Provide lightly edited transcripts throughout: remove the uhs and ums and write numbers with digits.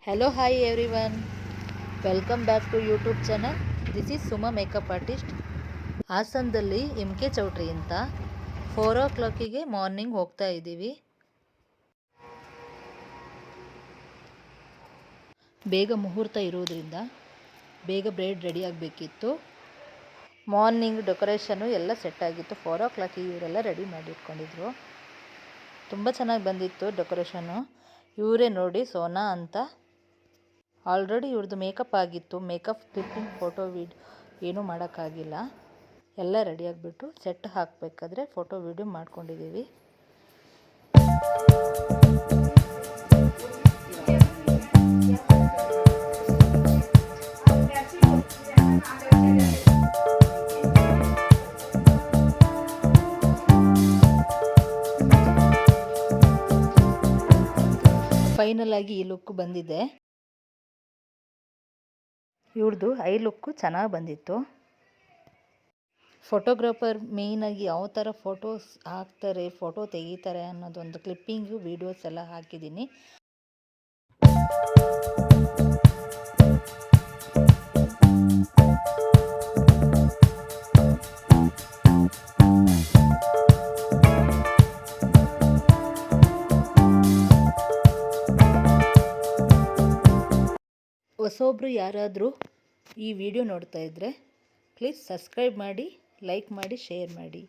Hello, hi everyone. Welcome back to YouTube channel. This is Suma Makeup Artist. ಹಾಸನದಲ್ಲಿ MK ಚೌಟ್ರಿ ಅಂತ 4 o'clockಗೆ morning ಹೋಗ್ತಾ ಇದ್ದೀವಿ. ಬೇಗ ಮುಹೂರ್ತ ಇರೋದ್ರಿಂದ ಬೇಗ ಬ್ರೈಡ್ ರೆಡಿ ಆಗಬೇಕಿತ್ತು. ಮಾರ್ನಿಂಗ್ ಡೆಕೋರೇಷನು ಎಲ್ಲ ಸೆಟ್ ಆಗಿತ್ತು. 4 o'clockಗೆ ಇವರೆಲ್ಲ ರೆಡಿ ಮಾಡಿ ಇಟ್ಕೊಂಡಿದ್ರು. ತುಂಬ ಚೆನ್ನಾಗಿ ಬಂದಿತ್ತು ಡೆಕೋರೇಷನು. ಇವರೇ ನೋಡಿ ಸೋನಾ ಅಂತ. ಆಲ್ರೆಡಿ ಇವ್ರದ್ದು ಮೇಕಪ್ ಆಗಿತ್ತು. ಮೇಕಪ್ ಕ್ಲಿಪ್ಪಿಂಗ್ ಫೋಟೋ ಏನೂ ಮಾಡೋಕ್ಕಾಗಿಲ್ಲ. ಎಲ್ಲ ರೆಡಿ ಆಗಿಬಿಟ್ಟು ಸೆಟ್ ಹಾಕಬೇಕಾದ್ರೆ ಫೋಟೋ ವಿಡಿಯೋ ಮಾಡ್ಕೊಂಡಿದ್ದೀವಿ. ಫೈನಲ್ ಆಗಿ ಈ ಲುಕ್ ಬಂದಿದೆ. ಇವ್ರದ್ದು ಐ ಲುಕ್ಕು ಚೆನ್ನಾಗಿ ಬಂದಿತ್ತು. ಫೋಟೋಗ್ರಾಫರ್ ಮೇಯ್ನಾಗಿ ಯಾವ ಥರ ಫೋಟೋಸ್ ಹಾಕ್ತಾರೆ, ಫೋಟೋ ತೆಗಿತಾರೆ ಅನ್ನೋದೊಂದು ಕ್ಲಿಪ್ಪಿಂಗು ವೀಡಿಯೋಸ್ ಎಲ್ಲ ಹಾಕಿದ್ದೀನಿ. ಹೊಸೊಬ್ಬರು ಯಾರಾದರೂ ಈ ವಿಡಿಯೋ ನೋಡ್ತಾ ಇದ್ದರೆ ಪ್ಲೀಸ್ ಸಬ್ಸ್ಕ್ರೈಬ್ ಮಾಡಿ, ಲೈಕ್ ಮಾಡಿ, ಶೇರ್ ಮಾಡಿ.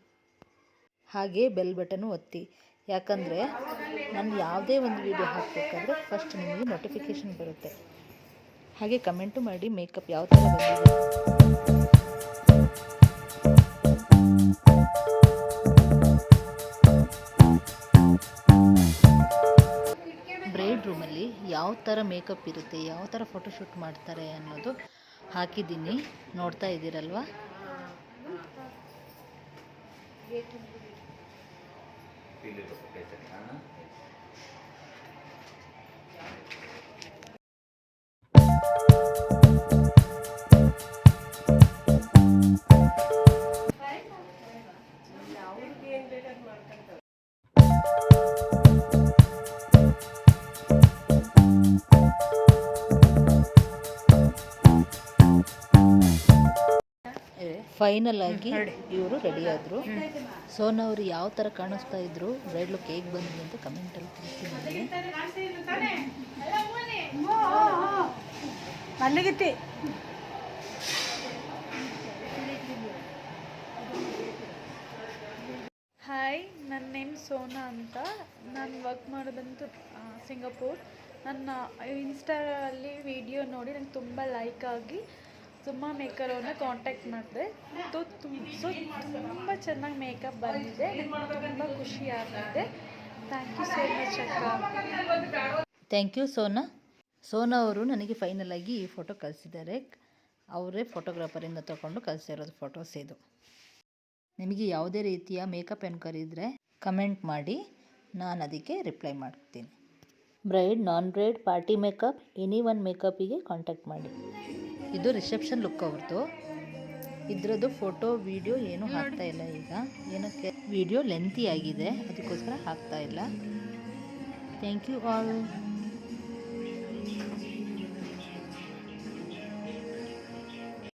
ಹಾಗೆ ಬೆಲ್ ಬಟನ್ನು ಒತ್ತಿ. ಯಾಕಂದರೆ ನಾನು ಯಾವುದೇ ಒಂದು ವಿಡಿಯೋ ಹಾಕಬೇಕಾದ್ರೆ ಫಸ್ಟ್ ನಿಮಗೆ ನೋಟಿಫಿಕೇಷನ್ ಬರುತ್ತೆ. ಹಾಗೆ ಕಮೆಂಟು ಮಾಡಿ ಮೇಕಪ್ ಯಾವ ಥರ ಬಂದಿದೆ. ಬ್ರೈಡ್ ರೂಮಲ್ಲಿ ಯಾವ ಥರ ಮೇಕಪ್ ಇರುತ್ತೆ, ಯಾವ ಥರ ಫೋಟೋಶೂಟ್ ಮಾಡ್ತಾರೆ ಅನ್ನೋದು ಹಾಕಿದ್ದೀನಿ. ನೋಡ್ತಾ ಇದ್ದೀರಲ್ವಾ. ಫೈನಲ್ ಆಗಿ ಇವರು ರೆಡಿ ಆದರು. ಸೋನಾ ಅವರು ಯಾವ ಥರ ಕಾಣಿಸ್ತಾ ಇದ್ರು, ಬ್ರೈಡ್ ಲುಕ್ ಹೇಗೆ ಬಂದಿದೆ ಅಂತ ಕಮೆಂಟಲ್ಲಿ ತಿಳಿಸಿ ನನಗೆ. ಹಾಯ್, ನನ್ನ ನೇಮ್ ಸೋನಾ ಅಂತ. ನಾನು ವರ್ಕ್ ಮಾಡೋದಂತೂ ಸಿಂಗಾಪುರ್. ನನ್ನ ಇನ್ಸ್ಟಾದಲ್ಲಿ ವಿಡಿಯೋ ನೋಡಿ ನಂಗೆ ತುಂಬ ಲೈಕ್ ಆಗಿ ಸುಮಾ ಮೇಕರ್ ಅವ್ರನ್ನ ಕಾಂಟ್ಯಾಕ್ಟ್ ಮಾಡಿದೆ. ಸೊ ತುಂಬ ಚೆನ್ನಾಗಿ ಮೇಕಪ್ ಬಂದಿದೆ. ತುಂಬ ಖುಷಿ ಆಗಿದೆ. ಥ್ಯಾಂಕ್ ಯು ಸೋ ಮಚ್ ಅಕ್ಕ. Thank you Sona. ಸೋನಾ ಅವರು ನನಗೆ ಫೈನಲ್ ಆಗಿ ಈ ಫೋಟೋ ಕಳಿಸಿದ್ದಾರೆ. ಅವರೇ ಫೋಟೋಗ್ರಾಫರಿಂದ ತಗೊಂಡು ಕಳಿಸಿರೋದು ಫೋಟೋಸ್ ಇದು. ನಿಮಗೆ ಯಾವುದೇ ರೀತಿಯ ಮೇಕಪ್ ಎನ್ಕ್ವೈರಿ ಇದ್ದರೆ ಕಮೆಂಟ್ ಮಾಡಿ, ನಾನು ಅದಕ್ಕೆ ರಿಪ್ಲೈ ಮಾಡ್ತೀನಿ. Bride, non bride, party makeup, any one ಮೇಕಪ್ಪಿಗೆ ಕಾಂಟ್ಯಾಕ್ಟ್ ಮಾಡಿ. ಇದು ರಿಸೆಪ್ಷನ್ ಲುಕ್ ಅವ್ರದ್ದು. ಇದರದ್ದು ಫೋಟೋ ವಿಡಿಯೋ ಏನೂ ಹಾಕ್ತಾ ಇಲ್ಲ ಈಗ. ಏನಕ್ಕೆ ವಿಡಿಯೋ ಲೆಂತಿ ಆಗಿದೆ, ಅದಕ್ಕೋಸ್ಕರ ಹಾಕ್ತಾ ಇಲ್ಲ. Thank you all.